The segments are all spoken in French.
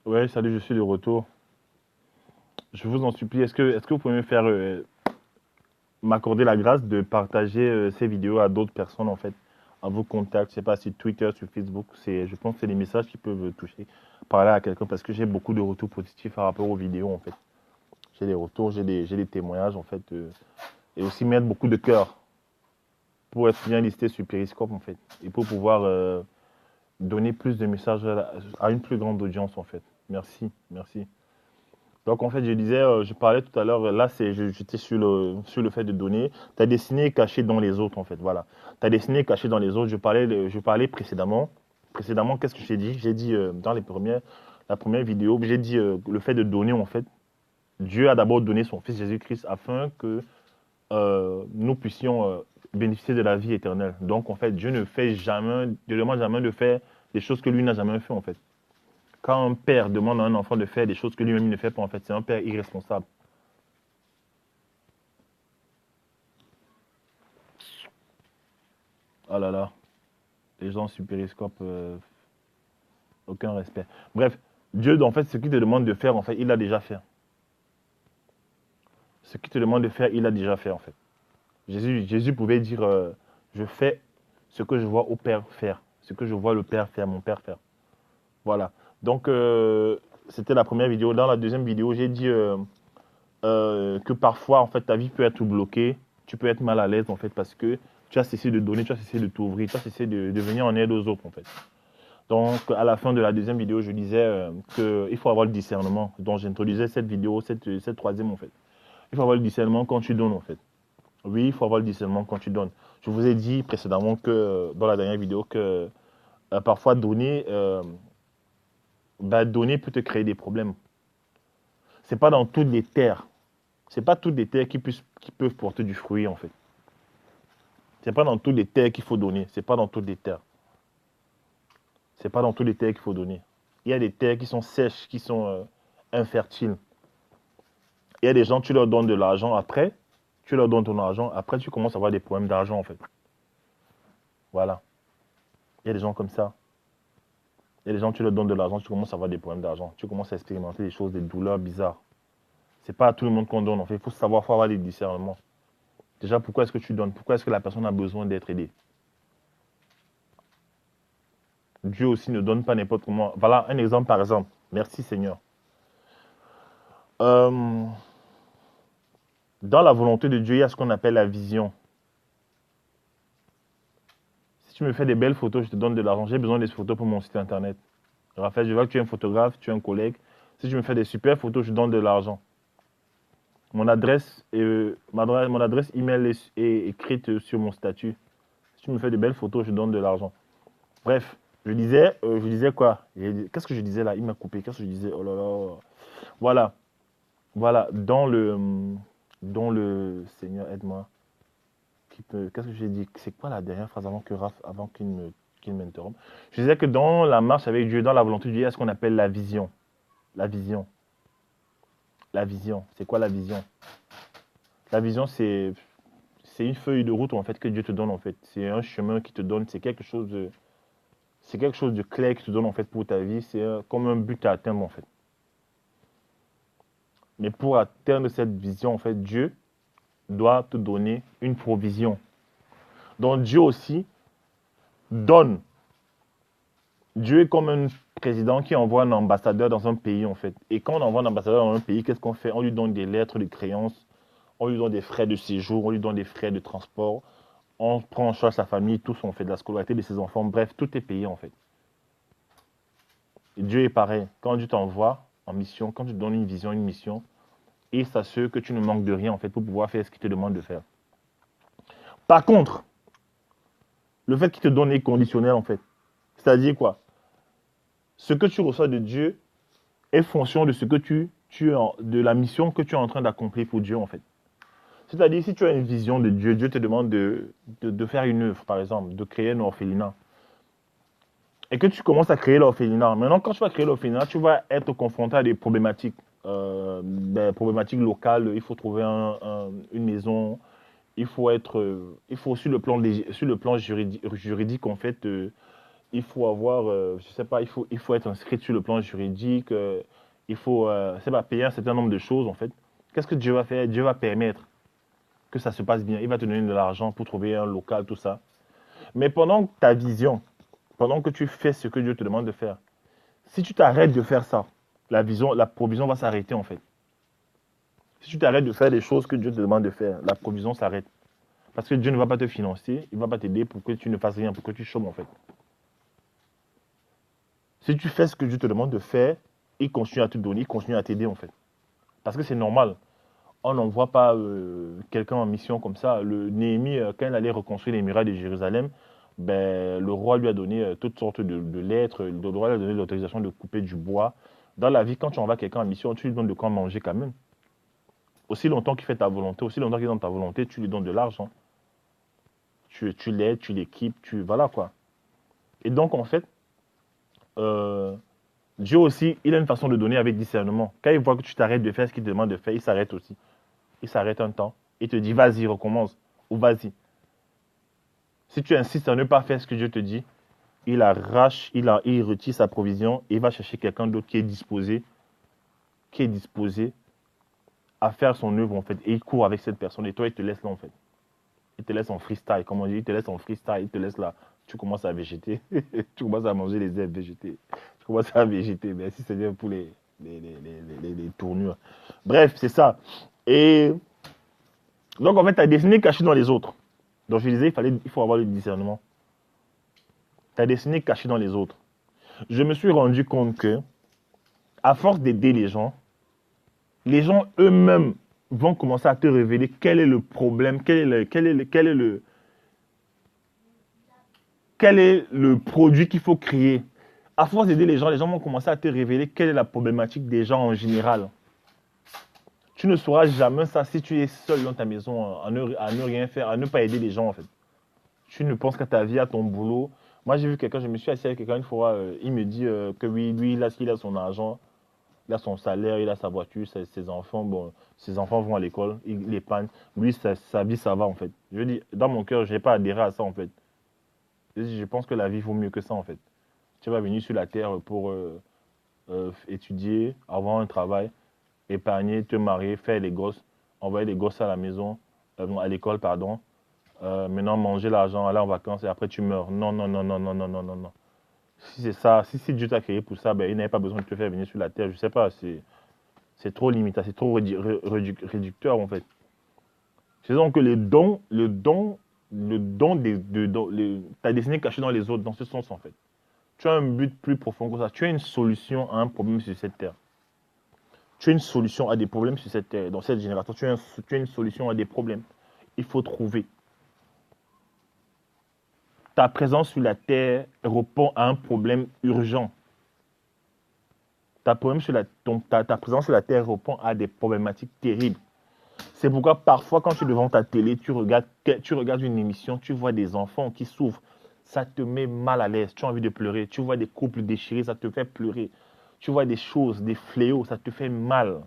Ouais, salut, je suis de retour. Je vous en supplie, est-ce que vous pouvez me faire m'accorder la grâce de partager ces vidéos à d'autres personnes en fait, à vos contacts, je sais pas, sur Twitter, sur Facebook, je pense que c'est des messages qui peuvent toucher, parler à quelqu'un parce que j'ai beaucoup de retours positifs par rapport aux vidéos en fait. J'ai des retours, j'ai des témoignages en fait, et aussi mettre beaucoup de cœur pour être bien listé sur Periscope en fait, et pour pouvoir donner plus de messages à une plus grande audience en fait. Merci, merci. Donc en fait, je disais, je parlais tout à l'heure, là j'étais sur le fait de donner. Ta destinée est cachée dans les autres en fait, voilà. Ta destinée est cachée dans les autres. Je parlais précédemment. Précédemment, qu'est-ce que j'ai dit? J'ai dit dans la première vidéo, j'ai dit le fait de donner en fait. Dieu a d'abord donné son Fils Jésus-Christ afin que nous puissions bénéficier de la vie éternelle. Donc en fait, Dieu ne demande jamais de faire des choses que lui n'a jamais fait en fait. Quand un père demande à un enfant de faire des choses que lui-même ne fait pas, en fait, c'est un père irresponsable. Oh là là, les gens sur Periscope, aucun respect. Bref, Dieu, en fait, ce qu'il te demande de faire, en fait, il l'a déjà fait. Ce qu'il te demande de faire, il l'a déjà fait, en fait. Jésus pouvait dire, je fais ce que je vois au Père faire, ce que je vois le Père faire, mon Père faire. Voilà. Donc, c'était la première vidéo. Dans la deuxième vidéo, j'ai dit que parfois, en fait, ta vie peut être bloquée, tu peux être mal à l'aise, en fait, parce que tu as cessé de donner, tu as cessé de t'ouvrir, tu as cessé de venir en aide aux autres, en fait. Donc, à la fin de la deuxième vidéo, je disais qu'il faut avoir le discernement. Donc, j'introduisais cette vidéo, cette troisième, en fait. Il faut avoir le discernement quand tu donnes, en fait. Oui, il faut avoir le discernement quand tu donnes. Je vous ai dit précédemment que, dans la dernière vidéo, que parfois donner peut te créer des problèmes. C'est pas dans toutes les terres. C'est pas toutes les terres qui peuvent porter du fruit, en fait. C'est pas dans toutes les terres qu'il faut donner. C'est pas dans toutes les terres. C'est pas dans toutes les terres qu'il faut donner. Il y a des terres qui sont sèches, qui sont infertiles. Il y a des gens, tu leur donnes de l'argent après, tu leur donnes ton argent, après tu commences à avoir des problèmes d'argent en fait. Voilà. Il y a des gens comme ça. Il y a des gens, tu leur donnes de l'argent, tu commences à avoir des problèmes d'argent. Tu commences à expérimenter des choses, des douleurs bizarres. C'est pas à tout le monde qu'on donne en fait. Il faut savoir, faut avoir des discernements. Déjà, pourquoi est-ce que tu donnes? Pourquoi est-ce que la personne a besoin d'être aidée? Dieu aussi ne donne pas n'importe comment. Voilà un exemple par exemple. Merci Seigneur. Euh, Dans la volonté de Dieu, il y a ce qu'on appelle la vision. Si tu me fais des belles photos, je te donne de l'argent. J'ai besoin des photos pour mon site internet. Raphaël, je vois que tu es un photographe, tu es un collègue. Si tu me fais des super photos, je te donne de l'argent. Mon adresse email est écrite sur mon statut. Si tu me fais de belles photos, je te donne de l'argent. Bref, je disais quoi? Qu'est-ce que je disais là? Il m'a coupé. Qu'est-ce que je disais? Oh là là. Voilà, voilà. Dans le Seigneur, aide-moi. Qu'est-ce que j'ai dit? C'est quoi la dernière phrase avant qu'il m'interrompe? Je disais que dans la marche avec Dieu, dans la volonté de Dieu, il y a ce qu'on appelle la vision. La vision. La vision. C'est quoi la vision? La vision, c'est une feuille de route en fait que Dieu te donne en fait. C'est un chemin qui te donne. C'est quelque chose de clair qui te donne en fait pour ta vie. C'est comme un but à atteindre en fait. Mais pour atteindre cette vision en fait, Dieu doit te donner une provision. Donc Dieu aussi donne. Dieu est comme un président qui envoie un ambassadeur dans un pays, en fait. Et quand on envoie un ambassadeur dans un pays, qu'est-ce qu'on fait? On lui donne des lettres de créance, on lui donne des frais de séjour, on lui donne des frais de transport, on prend en charge sa famille, tous, on fait de la scolarité de ses enfants. Bref, tout est payé, en fait. Et Dieu est pareil. Quand Dieu t'envoie en mission, quand tu te donnes une vision, une mission, il s'assure que tu ne manques de rien, en fait, pour pouvoir faire ce qu'il te demande de faire. Par contre, le fait qu'il te donne est conditionnel, en fait. C'est-à-dire quoi? Ce que tu reçois de Dieu est fonction de ce que de la mission que tu es en train d'accomplir pour Dieu en fait. C'est-à-dire si tu as une vision de Dieu, Dieu te demande de faire une œuvre par exemple, de créer un orphelinat. Et que tu commences à créer l'orphelinat. Maintenant quand tu vas créer l'orphelinat, tu vas être confronté à des problématiques. Problématiques locales, il faut trouver une maison, il faut sur le plan juridique en fait, il faut avoir, je sais pas, il faut être inscrit sur le plan juridique, il faut, c'est pas, payer un certain nombre de choses, en fait. Qu'est-ce que Dieu va faire? Dieu va permettre que ça se passe bien. Il va te donner de l'argent pour trouver un local, tout ça. Mais pendant ta vision, pendant que tu fais ce que Dieu te demande de faire, si tu t'arrêtes de faire ça, la vision, la provision va s'arrêter, en fait. Si tu t'arrêtes de faire les choses que Dieu te demande de faire, la provision s'arrête. Parce que Dieu ne va pas te financer, il ne va pas t'aider pour que tu ne fasses rien, pour que tu chômes, en fait. Si tu fais ce que Dieu te demande de faire, il continue à te donner, il continue à t'aider, en fait. Parce que c'est normal. On n'envoie pas quelqu'un en mission comme ça. Le Néhémie, quand il allait reconstruire les murailles de Jérusalem, ben, le roi lui a donné toutes sortes de lettres. Le roi lui a donné l'autorisation de couper du bois. Dans la vie, quand tu envoies quelqu'un en mission, tu lui donnes de quoi manger quand même. Aussi longtemps qu'il fait ta volonté, aussi longtemps qu'il est dans ta volonté, tu lui donnes de l'argent. Tu l'aides, tu l'équipes, voilà quoi. Et donc, en fait, euh, Dieu aussi, il a une façon de donner avec discernement. Quand il voit que tu t'arrêtes de faire ce qu'il te demande de faire, il s'arrête aussi. Il s'arrête un temps. Il te dit, vas-y, recommence. Ou vas-y. Si tu insistes à ne pas faire ce que Dieu te dit, il arrache, il retire sa provision et il va chercher quelqu'un d'autre qui est disposé à faire son œuvre, en fait. Et il court avec cette personne. Et toi, il te laisse là, en fait. Il te laisse en freestyle, comme on dit. Il te laisse en freestyle. Il te laisse là. Tu commences à végéter. Tu commences à manger les herbes végétées. Tu commences à végéter. Merci Seigneur pour les tournures. Bref, c'est ça. Et donc, en fait, ta destinée est cachée dans les autres. Donc, je disais, il faut avoir le discernement. Ta destinée est cachée dans les autres. Je me suis rendu compte que, à force d'aider les gens eux-mêmes vont commencer à te révéler quel est le problème, quel est le produit qu'il faut créer. À force d'aider les gens vont commencer à te révéler quelle est la problématique des gens en général. Tu ne sauras jamais ça si tu es seul dans ta maison à ne rien faire, à ne pas aider les gens en fait. Tu ne penses qu'à ta vie, à ton boulot. Moi j'ai vu quelqu'un, je me suis assis avec quelqu'un une fois, il me dit que oui, lui il a son argent, il a son salaire, il a sa voiture, ses enfants, bon, ses enfants vont à l'école, il épargne. Lui, sa vie, ça va en fait. Je dis, dans mon cœur, je n'ai pas adhéré à ça en fait. Je pense que la vie vaut mieux que ça en fait. Tu vas venir sur la terre pour étudier, avoir un travail, épargner, te marier, faire les gosses, envoyer les gosses à la maison, à l'école, pardon. Maintenant, manger l'argent, aller en vacances et après tu meurs. Non, non, non, non, non, non, non, non, non. Si c'est ça, si Dieu t'a créé pour ça, ben, il n'avait pas besoin de te faire venir sur la terre. Je sais pas, c'est trop limité, c'est trop réducteur en fait. C'est donc que ta destinée est cachée dans les autres, dans ce sens en fait. Tu as un but plus profond que ça. Tu as une solution à un problème sur cette terre. Tu as une solution à des problèmes sur cette terre. Dans cette génération, tu as une solution à des problèmes. Il faut trouver. Ta présence sur la terre répond à un problème urgent. Ta présence sur la terre répond à des problématiques terribles. C'est pourquoi parfois, quand tu es devant ta télé, tu regardes une émission, tu vois des enfants qui souffrent. Ça te met mal à l'aise. Tu as envie de pleurer. Tu vois des couples déchirés, ça te fait pleurer. Tu vois des choses, des fléaux, ça te fait mal.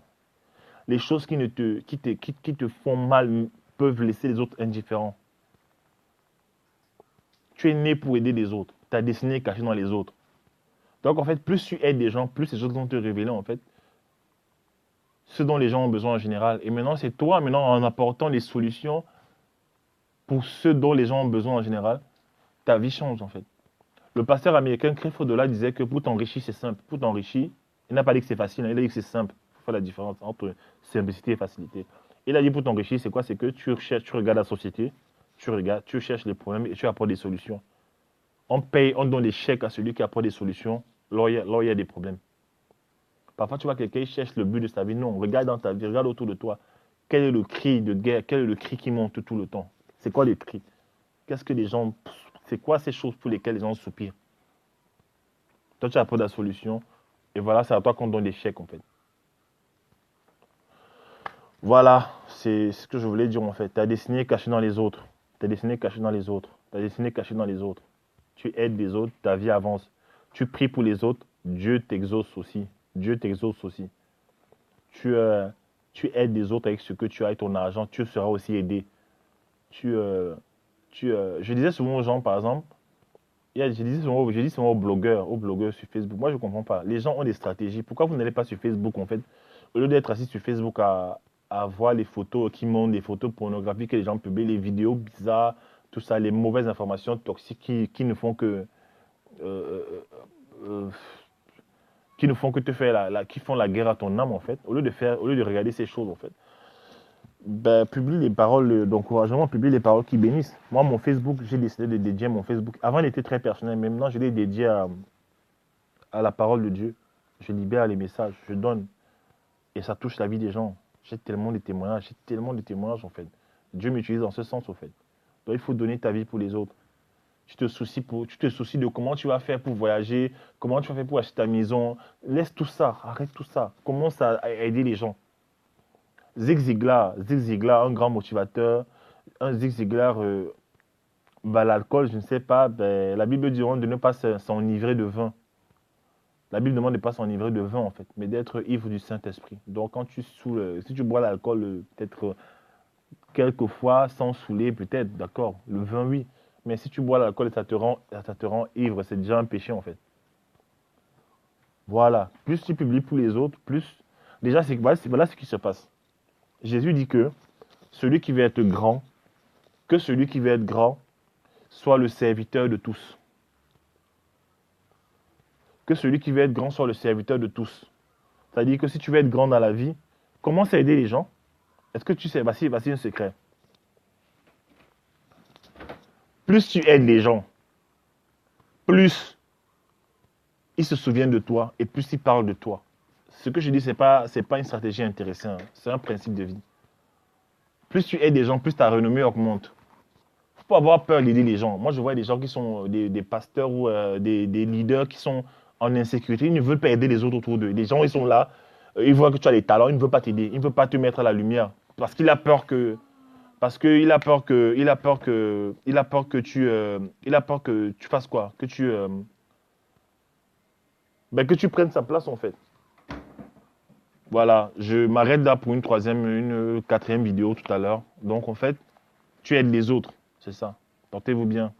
Les choses qui te font mal peuvent laisser les autres indifférents. Tu es né pour aider les autres. Ta destinée est cachée dans les autres. Donc, en fait, plus tu aides des gens, plus les autres vont te révéler, en fait, ce dont les gens ont besoin en général. Et maintenant, c'est toi, maintenant, en apportant les solutions pour ce dont les gens ont besoin en général, ta vie change, en fait. Le pasteur américain Creflo Dollar disait que pour t'enrichir, c'est simple. Pour t'enrichir, il n'a pas dit que c'est facile, hein, il a dit que c'est simple. Il faut faire la différence entre simplicité et facilité. Il a dit pour t'enrichir, c'est quoi? C'est que tu regardes la société, tu cherches les problèmes et tu apportes des solutions. On donne des chèques à celui qui apporte des solutions, là où il y a des problèmes. Parfois, tu vois quelqu'un cherche le but de sa vie. Non, regarde dans ta vie, regarde autour de toi. Quel est le cri de guerre? Quel est le cri qui monte tout le temps? C'est quoi les cris? Qu'est-ce que les gens... C'est quoi ces choses pour lesquelles les gens soupirent? Toi, tu apportes la solution. Et voilà, c'est à toi qu'on donne des chèques, en fait. Voilà, c'est ce que je voulais dire, en fait. Ta destinée est cachée dans les autres. Ta destinée est cachée dans les autres. Ta destinée est cachée dans les autres. Tu aides les autres, ta vie avance. Tu pries pour les autres, Dieu t'exauce aussi. Dieu t'exauce aussi. Tu, euh, tu aides les autres avec ce que tu as et ton argent, tu seras aussi aidé. Je disais souvent aux gens, par exemple, Je dis souvent aux blogueurs sur Facebook. Moi, je ne comprends pas. Les gens ont des stratégies. Pourquoi vous n'allez pas sur Facebook, en fait? Au lieu d'être assis sur Facebook à voir les photos qui montrent des photos pornographiques que les gens publient, les vidéos bizarres, tout ça, les mauvaises informations toxiques qui ne font que, euh, euh, qui ne font que te faire qui font la guerre à ton âme, en fait. Au lieu de regarder ces choses, en fait. Ben, publie les paroles d'encouragement, publie les paroles qui bénissent. Moi, mon Facebook, j'ai décidé de dédier mon Facebook. Avant, il était très personnel, mais maintenant, je l'ai dédié à la parole de Dieu. Je libère les messages, je donne. Et ça touche la vie des gens. J'ai tellement de témoignages, en fait. Dieu m'utilise dans ce sens, en fait. Donc, il faut donner ta vie pour les autres. Tu te soucies de comment tu vas faire pour voyager, comment tu vas faire pour acheter ta maison. Laisse tout ça, arrête tout ça. Commence à aider les gens. Zig Ziglar, un grand motivateur, un Zig Ziglar, bah, l'alcool, je ne sais pas, ben, la Bible dit de ne pas s'enivrer de vin. La Bible demande de ne pas s'enivrer de vin, en fait, mais d'être ivre du Saint-Esprit. Donc, quand tu saoules, si tu bois l'alcool, peut-être quelques fois, sans saouler, peut-être, d'accord, le vin, oui. Mais si tu bois l'alcool et ça te rend ivre, c'est déjà un péché, en fait. Voilà. Plus tu publies pour les autres, plus. Déjà, voilà ce qui se passe. Jésus dit que celui qui veut être grand, que celui qui veut être grand soit le serviteur de tous. Que celui qui veut être grand soit le serviteur de tous. C'est-à-dire que si tu veux être grand dans la vie, commence à aider les gens. Est-ce que tu sais, voici un secret. Plus tu aides les gens, plus ils se souviennent de toi et plus ils parlent de toi. Ce que je dis, c'est pas une stratégie intéressante, c'est un principe de vie. Plus tu aides les gens, plus ta renommée augmente. Il faut pas avoir peur d'aider les gens. Moi, je vois des gens qui sont des pasteurs ou des leaders qui sont en insécurité. Ils ne veulent pas aider les autres autour d'eux. Les gens, ils sont là, ils voient que tu as des talents, ils ne veulent pas t'aider. Ils ne veulent pas te mettre à la lumière. Parce qu'il a peur que. Parce qu'il a peur que. Il a peur que. Il a peur que tu. Il a peur que tu fasses quoi? Que tu prennes sa place, en fait. Voilà. Je m'arrête là pour une quatrième vidéo tout à l'heure. Donc, en fait, tu aides les autres. C'est ça. Portez-vous bien.